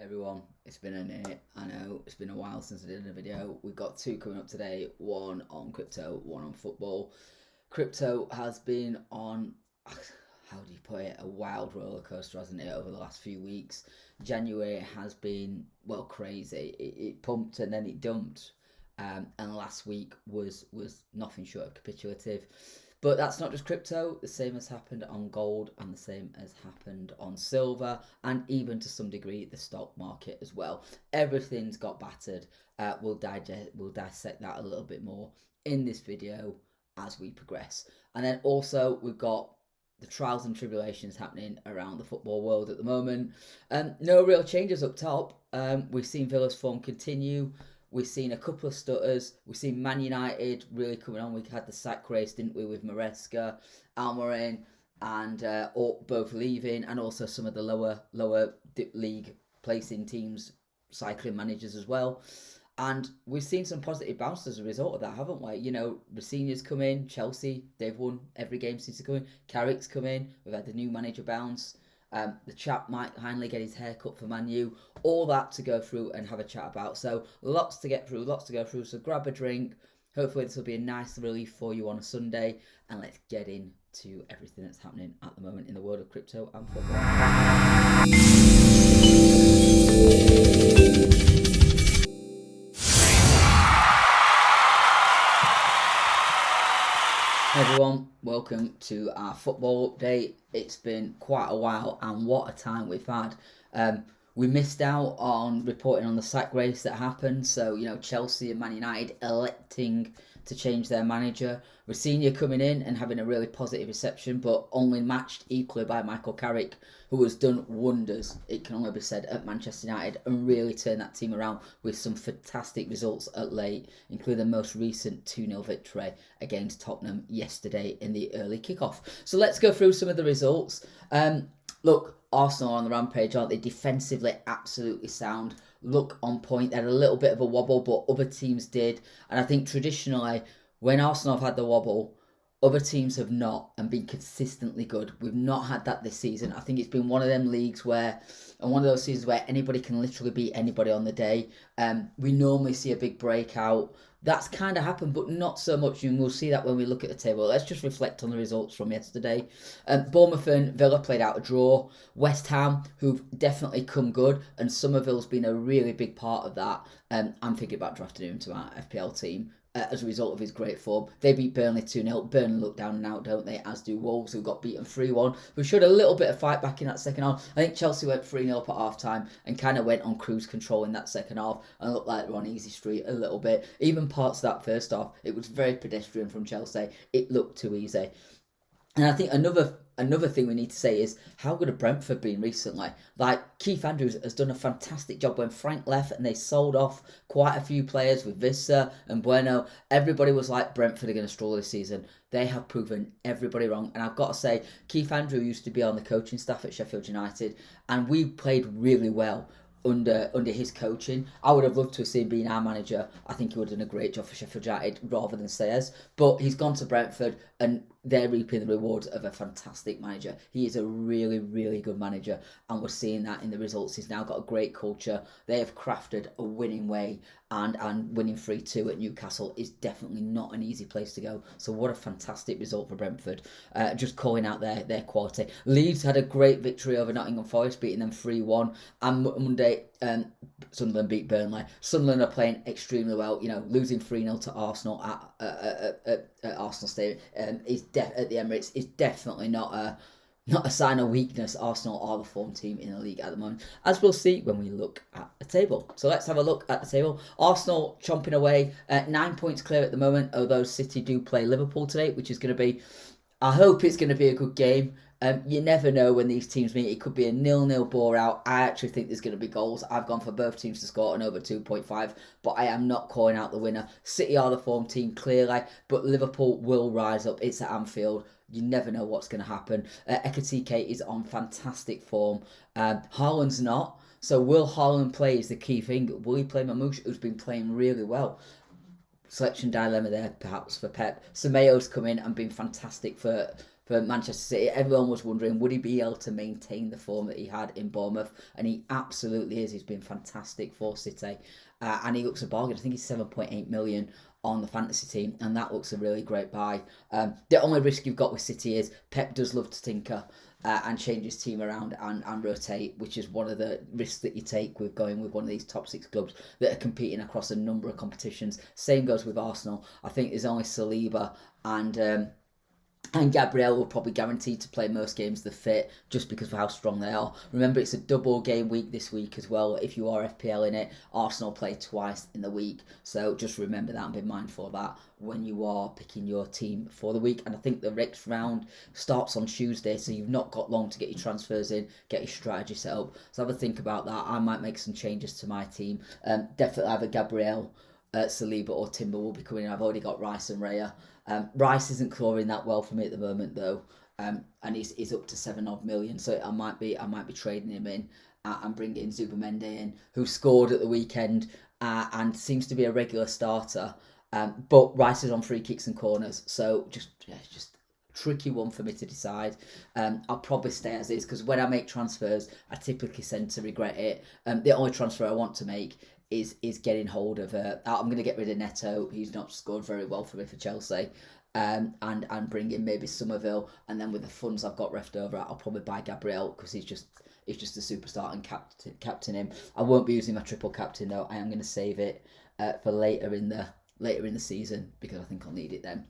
Everyone, it's been a minute. I know it's been a while since I did a video. We've got two coming up today, one on crypto, one on football. Crypto has been on, how do you put it, a wild roller coaster, hasn't it, over the last few weeks. January has been, well, crazy. It pumped and then it dumped. And last week was nothing short of capitulative. But that's not just crypto. The same has happened on gold and the same has happened on silver and even to some degree the stock market as well. Everything's got battered. We'll dissect that a little bit more in this video as we progress. And then also we've got the trials and tribulations happening around the football world at the moment. No real changes up top. We've seen Villa's form continue. We've seen a couple of stutters. We've seen Man United really coming on. We had the sack race, didn't we, with Maresca, Almiron, and both leaving, and also some of the lower league placing teams cycling managers as well. And we've seen some positive bounce as a result of that, haven't we? You know, Rosenior's come in, Chelsea, they've won every game since he's come in. Carrick's come in, we've had the new manager bounce. The chap might finally get his hair cut for Man U. All that to go through and have a chat about. So lots to get through, lots to go through. So grab a drink. Hopefully this will be a nice relief for you on a Sunday. And let's get into everything that's happening at the moment in the world of crypto and football. Hey everyone, welcome to our football update. It's been quite a while and what a time we've had. We missed out on reporting on the sack race that happened. So, you know, Chelsea and Man United electing to change their manager. Rosenior coming in and having a really positive reception, but only matched equally by Michael Carrick, who has done wonders, it can only be said, at Manchester United and really turned that team around with some fantastic results at late, including the most recent 2-0 victory against Tottenham yesterday in the early kickoff. So let's go through some of the results. Look, Arsenal are on the rampage, aren't they? Defensively, absolutely sound. Look on point. They had a little bit of a wobble, but other teams did. And I think traditionally, when Arsenal have had the wobble, other teams have not and been consistently good. We've not had that this season. I think it's been one of them leagues where, and one of those seasons where anybody can literally beat anybody on the day. We normally see a big breakout. That's kind of happened, but not so much. And we'll see that when we look at the table. Let's just reflect on the results from yesterday. Bournemouth and Villa played out a draw. West Ham, who've definitely come good, and Somerville's been a really big part of that. I'm thinking about drafting him to our FPL team. As a result of his great form. They beat Burnley 2-0. Burnley look down and out, don't they? As do Wolves, who got beaten 3-1. We showed a little bit of fight back in that second half. I think Chelsea went 3-0 up at half-time and kind of went on cruise control in that second half and looked like they were on easy street a little bit. Even parts of that first half, it was very pedestrian from Chelsea. It looked too easy. And I think another thing we need to say is how good have Brentford been recently. Like, Keith Andrews has done a fantastic job when Frank left and they sold off quite a few players with Vista and Mbeumo. Everybody was like, Brentford are going to struggle this season. They have proven everybody wrong. And I've got to say, Keith Andrews used to be on the coaching staff at Sheffield United and we played really well under his coaching. I would have loved to have seen him being our manager. I think he would have done a great job for Sheffield United rather than Sayers. But he's gone to Brentford and they're reaping the rewards of a fantastic manager. He is a really, really good manager and we're seeing that in the results. He's now got a great culture. They have crafted a winning way and winning 3-2 at Newcastle is definitely not an easy place to go. So what a fantastic result for Brentford. Just calling out their quality. Leeds had a great victory over Nottingham Forest, beating them 3-1. And Monday, Sunderland beat Burnley. Sunderland are playing extremely well. You know, losing 3-0 to Arsenal at Arsenal Stadium at the Emirates is definitely not a sign of weakness. Arsenal are the form team in the league at the moment, as we'll see when we look at the table. So let's have a look at the table. Arsenal chomping away, 9 points clear at the moment, although City do play Liverpool today, which is going to be, I hope it's going to be a good game. You never know when these teams meet. It could be a 0-0 bore out. I actually think there's going to be goals. I've gone for both teams to score an over 2.5, but I am not calling out the winner. City are the form team, clearly, but Liverpool will rise up. It's at Anfield. You never know what's going to happen. Ekitike is on fantastic form. Haaland's not. So will Haaland play is the key thing. Will he play Mamouche, who's been playing really well? Selection dilemma there, perhaps, for Pep. Semedo's come in and been fantastic for for Manchester City. Everyone was wondering, would he be able to maintain the form that he had in Bournemouth? And he absolutely is. He's been fantastic for City. And he looks a bargain. I think he's 7.8 million on the fantasy team, and that looks a really great buy. The only risk you've got with City is Pep does love to tinker and change his team around and rotate, which is one of the risks that you take with going with one of these top 6 clubs that are competing across a number of competitions. Same goes with Arsenal. I think there's only Saliba and Gabriel will probably guaranteed to play most games they're fit, just because of how strong they are. Remember, it's a double game week this week as well. If you are FPL in it, Arsenal play twice in the week. So just remember that and be mindful of that when you are picking your team for the week. And I think the next round starts on Tuesday, so you've not got long to get your transfers in, get your strategy set up. So have a think about that. I might make some changes to my team. Definitely either Gabriel, Saliba or Timber will be coming in. I've already got Rice and Raya. Rice isn't clawing that well for me at the moment though, and he's up to 7 odd million, so I might be trading him in and bringing Zubimendi in, who scored at the weekend and seems to be a regular starter. But Rice is on free kicks and corners, so just tricky one for me to decide. I'll probably stay as is, because when I make transfers, I typically tend to regret it. The only transfer I want to make is getting hold of I'm going to get rid of Neto. He's not scored very well for me for Chelsea, and bring in maybe Somerville, and then with the funds I've got left over, I'll probably buy Gabriel, because he's just a superstar, and captain him. I won't be using my triple captain though. I am going to save it for later in the season, because I think I'll need it then.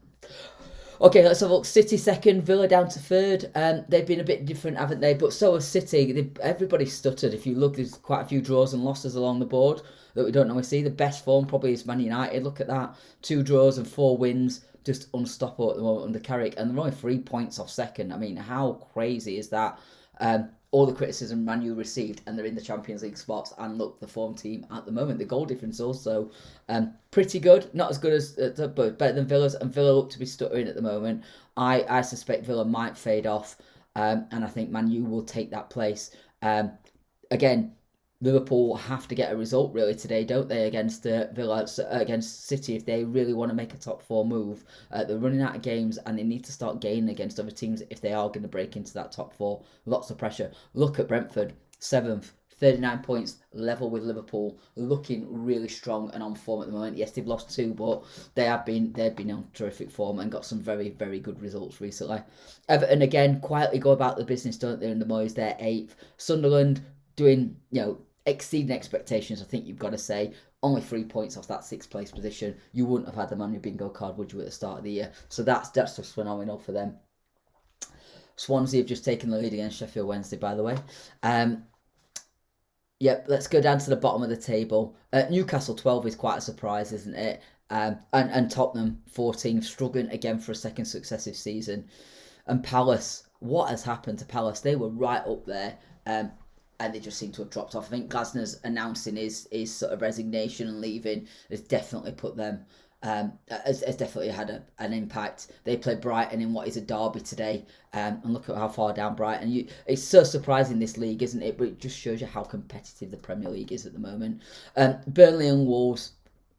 Okay, let's have a look. City second, Villa down to third. They've been a bit different, haven't they? But so has City. Everybody stuttered. If you look, there's quite a few draws and losses along the board that we don't normally see. The best form probably is Man United. Look at that. 2 draws and 4 wins. Just unstoppable at the moment under Carrick. And they're only 3 points off second. I mean, how crazy is that? All the criticism Man U received, and they're in the Champions League spots. And look, the form team at the moment, the goal difference also pretty good. Not as good as, but better than Villa's. And Villa look to be stuttering at the moment. I suspect Villa might fade off, and I think Man U will take that place. Again, Liverpool have to get a result really today, don't they, against Villa, against City, if they really want to make a top 4 move. They're running out of games, and they need to start gaining against other teams if they are going to break into that top 4. Lots of pressure. Look at Brentford, 7th, 39 points, level with Liverpool, looking really strong and on form at the moment. Yes, they've lost 2, but they've been on terrific form and got some very, very good results recently. Everton again quietly go about the business, don't they? In the Moyes, they're 8th. Sunderland doing, exceeding expectations, I think you've got to say. Only 3 points off that 6th place position. You wouldn't have had them on your bingo card, would you, at the start of the year? So that's just phenomenal for them. Swansea have just taken the lead against Sheffield Wednesday, by the way. Yep, let's go down to the bottom of the table. Newcastle 12 is quite a surprise, isn't it? And Tottenham 14, struggling again for a second successive season. And Palace, what has happened to Palace? They were right up there. And they just seem to have dropped off. I think Glasner's announcing his sort of resignation and leaving has definitely put them, has definitely had an impact. They played Brighton in what is a derby today, and look at how far down Brighton. It's so surprising, this league, isn't it? But it just shows you how competitive the Premier League is at the moment. Burnley and Wolves,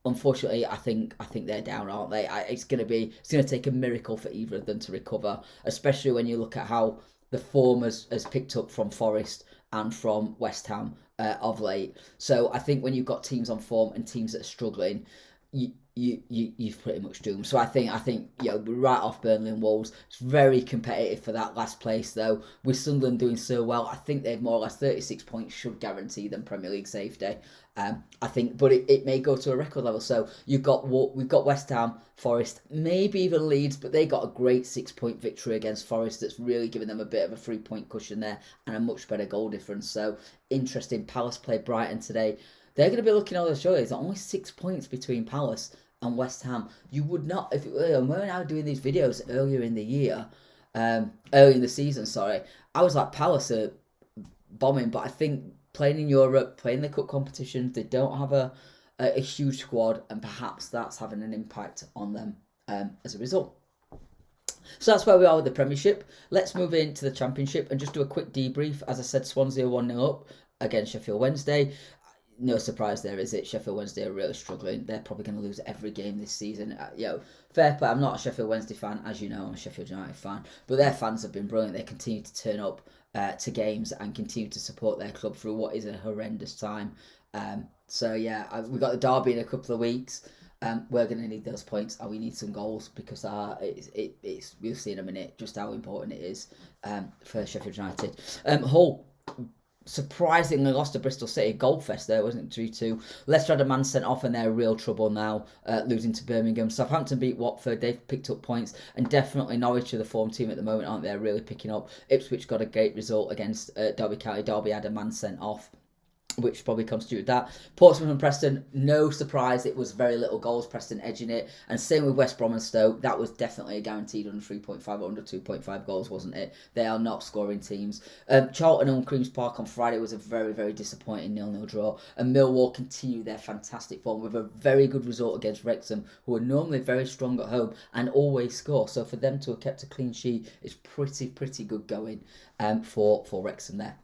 unfortunately, I think they're down, aren't they? It's going to take a miracle for either of them to recover, especially when you look at how the form has picked up from Forest and from West Ham of late. So I think when you've got teams on form and teams that are struggling, you've pretty much doomed. So I think we're right off Burnley and Wolves. It's very competitive for that last place though. With Sunderland doing so well, I think they've more or less 36 points should guarantee them Premier League safety. I think, but it may go to a record level. So we've got West Ham, Forest, maybe even Leeds, but they got a great 6-point victory against Forest that's really given them a bit of a 3-point cushion there and a much better goal difference. So interesting. Palace played Brighton today. They're going to be looking at the show. There's only 6 points between Palace and West Ham. You would not, when I was doing these videos earlier in the year, early in the season, sorry, I was like, Palace are bombing, but I think playing in Europe, playing the cup competitions, they don't have a huge squad, and perhaps that's having an impact on them as a result. So that's where we are with the Premiership. Let's move into the Championship and just do a quick debrief. As I said, Swansea 1-0 up against Sheffield Wednesday. no surprise there, is it? Sheffield Wednesday are really struggling. They're probably going to lose every game this season. Fair play. I'm not a Sheffield Wednesday fan, as you know. I'm a Sheffield United fan, but their fans have been brilliant. They continue to turn up to games and continue to support their club through what is a horrendous time. We've got the derby in a couple of weeks. We're going to need those points, and we need some goals, because we'll see in a minute just how important it is for Sheffield United. Hull surprisingly lost to Bristol City. Goalfest there, wasn't it? 3-2. Leicester had a man sent off, and they're in real trouble now, losing to Birmingham. Southampton beat Watford. They've picked up points, and definitely Norwich are the form team at the moment, aren't they? Really picking up. Ipswich got a great result against Derby County. Derby had a man sent off, which probably constituted that. Portsmouth and Preston, no surprise, it was very little goals, Preston edging it. And same with West Brom and Stoke, that was definitely a guaranteed under 3.5 or under 2.5 goals, wasn't it? They are not scoring teams. Charlton and Queen's Park on Friday was a very, very disappointing 0-0 draw. And Millwall continue their fantastic form with a very good result against Wrexham, who are normally very strong at home and always score. So for them to have kept a clean sheet is pretty good going for Wrexham there.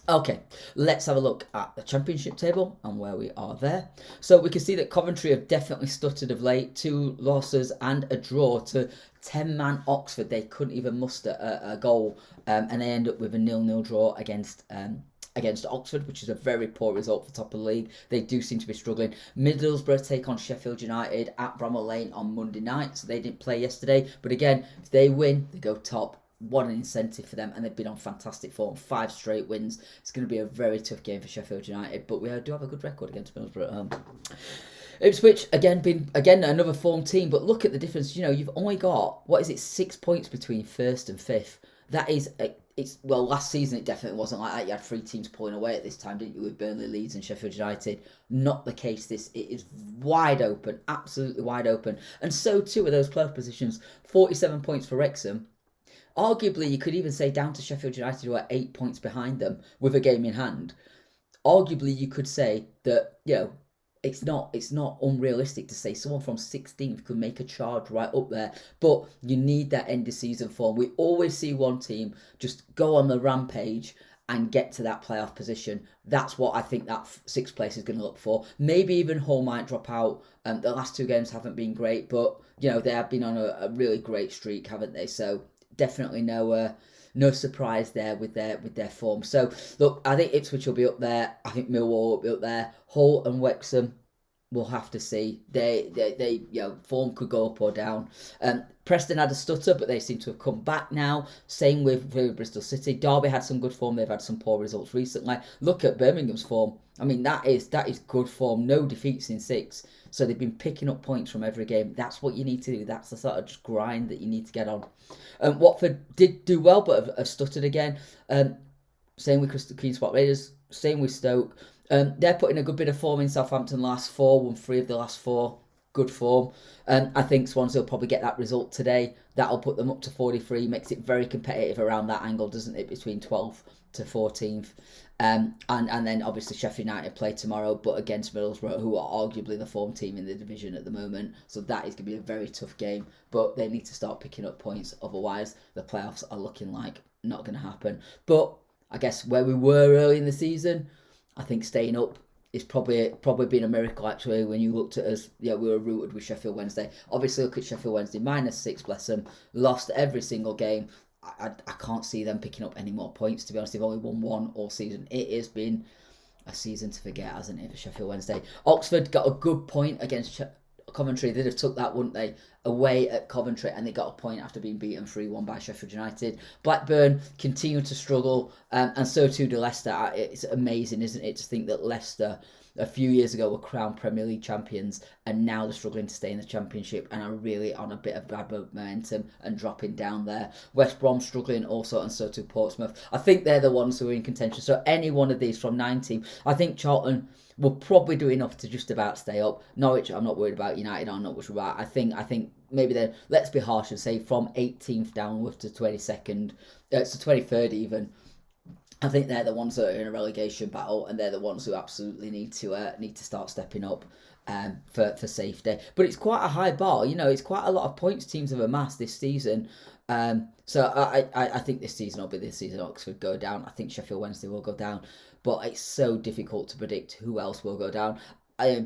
Okay, let's have a look at the Championship table and where we are there. So we can see that Coventry have definitely stuttered of late. 2 losses and a draw to 10-man Oxford. They couldn't even muster a goal, and they end up with a 0-0 draw against Oxford, which is a very poor result for top of the league. They do seem to be struggling. Middlesbrough take on Sheffield United at Bramall Lane on Monday night, so they didn't play yesterday. But again, if they win, they go top. What an incentive for them, and they've been on fantastic form. 5 straight wins. It's going to be a very tough game for Sheffield United, but we do have a good record against Middlesbrough at home. Ipswich again another form team, but look at the difference. You've only got 6 points between first and fifth. That is last season it definitely wasn't like that. You had 3 teams pulling away at this time, didn't you, with Burnley, Leeds and Sheffield United? Not the case. It is wide open, absolutely wide open, and so too are those playoff positions. 47 points for Wrexham. Arguably, you could even say down to Sheffield United, who are 8 points behind them with a game in hand. Arguably, you could say that, it's not unrealistic to say someone from 16th could make a charge right up there. But you need that end of season form. We always see one team just go on the rampage and get to that playoff position. That's what I think that 6th place is going to look for. Maybe even Hull might drop out. The last 2 games haven't been great, but they have been on a really great streak, haven't they? So definitely no surprise there with their form. So look, I think Ipswich will be up there. I think Millwall will be up there. Hull and Wrexham, we'll have to see. They form could go up or down. Preston had a stutter, but they seem to have come back now. Same with Bristol City. Derby had some good form. They've had some poor results recently. Look at Birmingham's form. I mean, that is good form. No defeats in 6. So they've been picking up points from every game. That's what you need to do. That's the sort of just grind that you need to get on. Watford did do well, but have stuttered again. Same with Queen's Park Raiders. Same with Stoke. They're putting a good bit of form in. Southampton last 4, won 3 of the last 4. Good form. I think Swansea will probably get that result today. That'll put them up to 43. Makes it very competitive around that angle, doesn't it? Between 12th to 14th. And then obviously Sheffield United play tomorrow, but against Middlesbrough, who are arguably the form team in the division at the moment. So that is going to be a very tough game. But they need to start picking up points. Otherwise, the playoffs are looking like not going to happen. But I guess where we were early in the season, I think staying up is probably been a miracle, actually, when you looked at us. We were rooted with Sheffield Wednesday. Obviously, look at Sheffield Wednesday, -6, bless them. Lost every single game. I can't see them picking up any more points, to be honest. They've only won 1 all season. It has been a season to forget, hasn't it, for Sheffield Wednesday? Oxford got a good point against Coventry. They'd have took that, wouldn't they, away at Coventry, and they got a point after being beaten 3-1 by Sheffield United. Blackburn continue to struggle, and so too do Leicester. It's amazing, isn't it, to think that Leicester a few years ago were crowned Premier League champions, and now they're struggling to stay in the Championship and are really on a bit of bad momentum and dropping down there. West Brom struggling also, and so too Portsmouth. I think they're the ones who are in contention. So any one of these from 9 teams, I think Charlton will probably do enough to just about stay up. Norwich, I'm not worried about. United, I'm not worried about. I think maybe they're, let's be harsh and say from 18th downwards to 22nd, to 23rd even. I think they're the ones that are in a relegation battle, and they're the ones who absolutely need to start stepping up for safety. But it's quite a high bar, it's quite a lot of points teams have amassed this season. So I think this season will be this season. Oxford go down. I think Sheffield Wednesday will go down, but it's so difficult to predict who else will go down.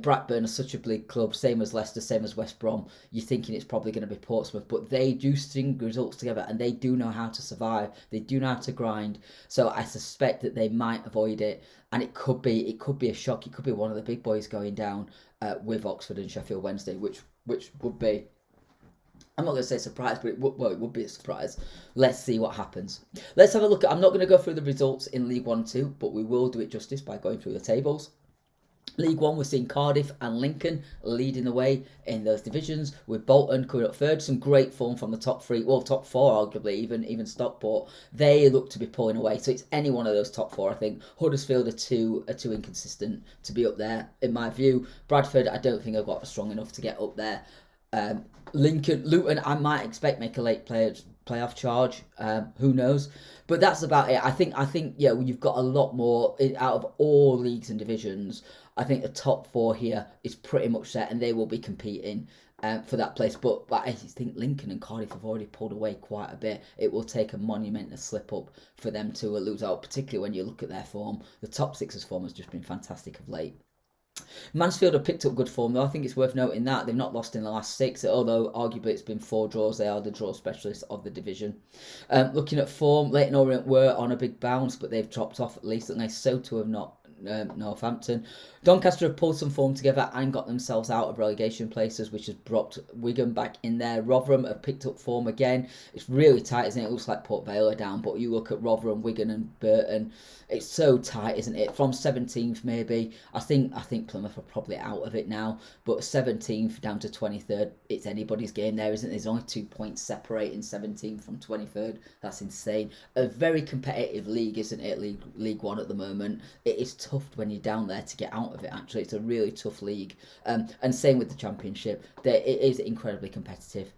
Blackburn are such a big club, same as Leicester, same as West Brom. You're thinking it's probably going to be Portsmouth, but they do string results together and they do know how to survive. They do know how to grind. So I suspect that they might avoid it, and it could be a shock. It could be one of the big boys going down with Oxford and Sheffield Wednesday, which would be. I'm not going to say surprise, but it would be a surprise. Let's see what happens. Let's have a look. I'm not going to go through the results in League 1 2, but we will do it justice by going through the tables. League 1, we're seeing Cardiff and Lincoln leading the way in those divisions, with Bolton coming up third. Some great form from the top three, well, top four arguably, even Stockport. They look to be pulling away, so it's any one of those top four, I think. Huddersfield are too inconsistent to be up there, in my view. Bradford, I don't think have got strong enough to get up there. Luton, I might expect make a late playoff charge. Who knows? But that's about it. I think you've got a lot more out of all leagues and divisions. I think the top four here is pretty much set, and they will be competing for that place. But I think Lincoln and Cardiff have already pulled away quite a bit. It will take a monumental slip up for them to lose out, particularly when you look at their form. The top six's form has just been fantastic of late. Mansfield have picked up good form, though. I think it's worth noting that they've not lost in the last 6, although arguably it's been 4 draws. They are the draw specialists of the division. Looking at form, Leyton Orient were on a big bounce, but they've dropped off at least, and so too have not Northampton. Doncaster have pulled some form together and got themselves out of relegation places, which has brought Wigan back in there. Rotherham have picked up form again. It's really tight, isn't it? It looks like Port Vale are down, but you look at Rotherham, Wigan and Burton, it's so tight, isn't it? From 17th maybe, I think Plymouth are probably out of it now, but 17th down to 23rd, it's anybody's game there, isn't it? There's only 2 points separating 17th from 23rd. That's insane. A very competitive league, isn't it? League 1 at the moment. It is tough when you're down there to get out of it, actually. It's a really tough league. And same with the Championship. It is incredibly competitive.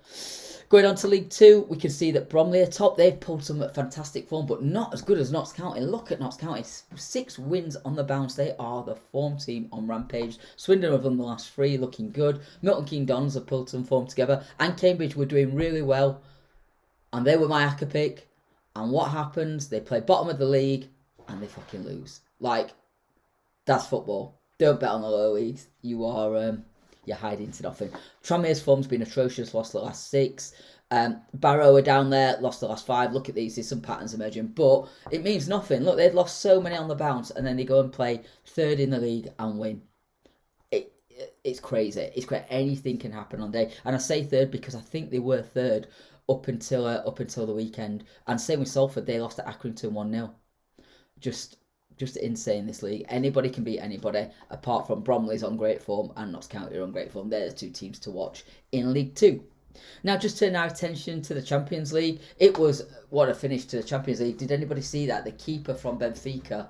Going on to League 2, we can see that Bromley are top. They've pulled some fantastic form, but not as good as Notts County. Look at Notts County. 6 wins on the bounce. They are the form team on rampage. Swindon have won the last 3, looking good. Milton Keynes Dons have pulled some form together. And Cambridge were doing really well. And they were my ACCA pick. And what happens? They play bottom of the league and they fucking lose. That's football. Don't bet on the lower leagues. You're hiding to nothing. Tranmere's form's been atrocious, lost the last 6. Barrow are down there, lost the last 5. Look at these, there's some patterns emerging, but it means nothing. Look, they've lost so many on the bounce, and then they go and play 3rd in the league and win. It's crazy. It's crazy. Anything can happen on day. And I say 3rd because I think they were 3rd up until the weekend. And same with Salford, they lost to Accrington 1-0. Just insane, this league. Anybody can beat anybody, apart from Bromley's on great form and Notts County are on great form. They're the 2 teams to watch in League 2. Now, just turn our attention to the Champions League. It was what a finish to the Champions League. Did anybody see that? The keeper from Benfica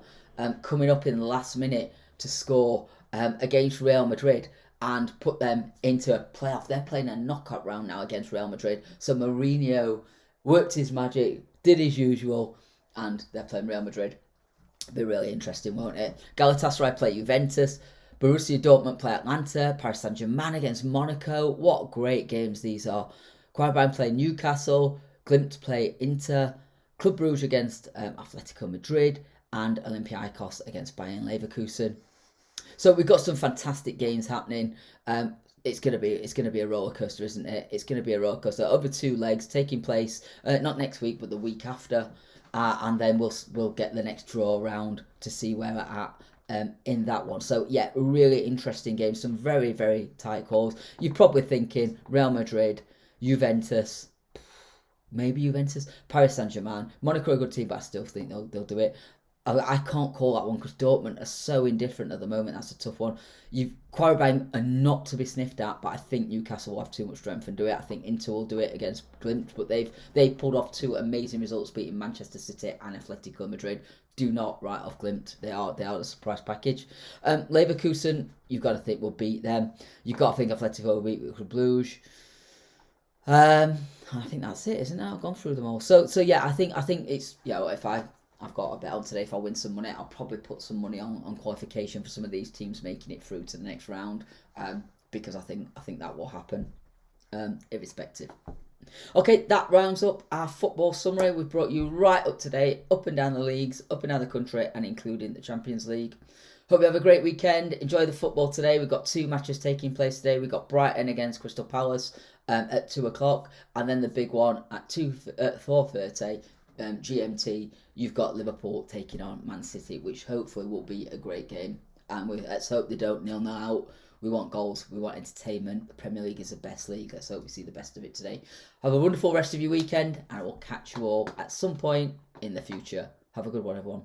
coming up in the last minute to score against Real Madrid and put them into a playoff. They're playing a knockout round now against Real Madrid. So Mourinho worked his magic, did his usual, and they're playing Real Madrid. Be really interesting, won't it? Galatasaray play Juventus, Borussia Dortmund play Atlanta, Paris Saint-Germain against Monaco. What great games these are. Bryan play Newcastle, Glimt play Inter, Club Brugge against Atletico Madrid, and Olympiacos against Bayern Leverkusen. So we've got some fantastic games happening. It's gonna be a roller coaster, isn't it? It's gonna be a roller coaster over 2 legs, taking place not next week but the week after. And then we'll get the next draw round to see where we're at in that one. So yeah, really interesting game. Some very, very tight calls. You're probably thinking Real Madrid, Juventus, Paris Saint-Germain. Monaco are a good team, but I still think they'll do it. I can't call that one because Dortmund are so indifferent at the moment. That's a tough one. Quarabang are not to be sniffed at, but I think Newcastle will have too much strength and do it. I think Inter will do it against Glimt, but they've pulled off 2 amazing results, beating Manchester City and Atletico Madrid. Do not write off Glimt. They are the surprise package. Leverkusen, you've got to think will beat them. You've got to think Atletico will beat Club Brugge. I think that's it, isn't it? I've gone through them all. So yeah, I think it's, if I I've got a bet on today. If I win some money, I'll probably put some money on qualification for some of these teams making it through to the next round, because I think that will happen, irrespective. Okay, that rounds up our football summary. We've brought you right up to date, up and down the leagues, up and down the country, and including the Champions League. Hope you have a great weekend. Enjoy the football today. We've got 2 matches taking place today. We've got Brighton against Crystal Palace at 2 o'clock, and then the big one at 4:30 GMT. You've got Liverpool taking on Man City, which hopefully will be a great game. And let's hope they don't 0-0 out. We want goals. We want entertainment. The Premier League is the best league. Let's hope we see the best of it today. Have a wonderful rest of your weekend, and I will catch you all at some point in the future. Have a good one, everyone.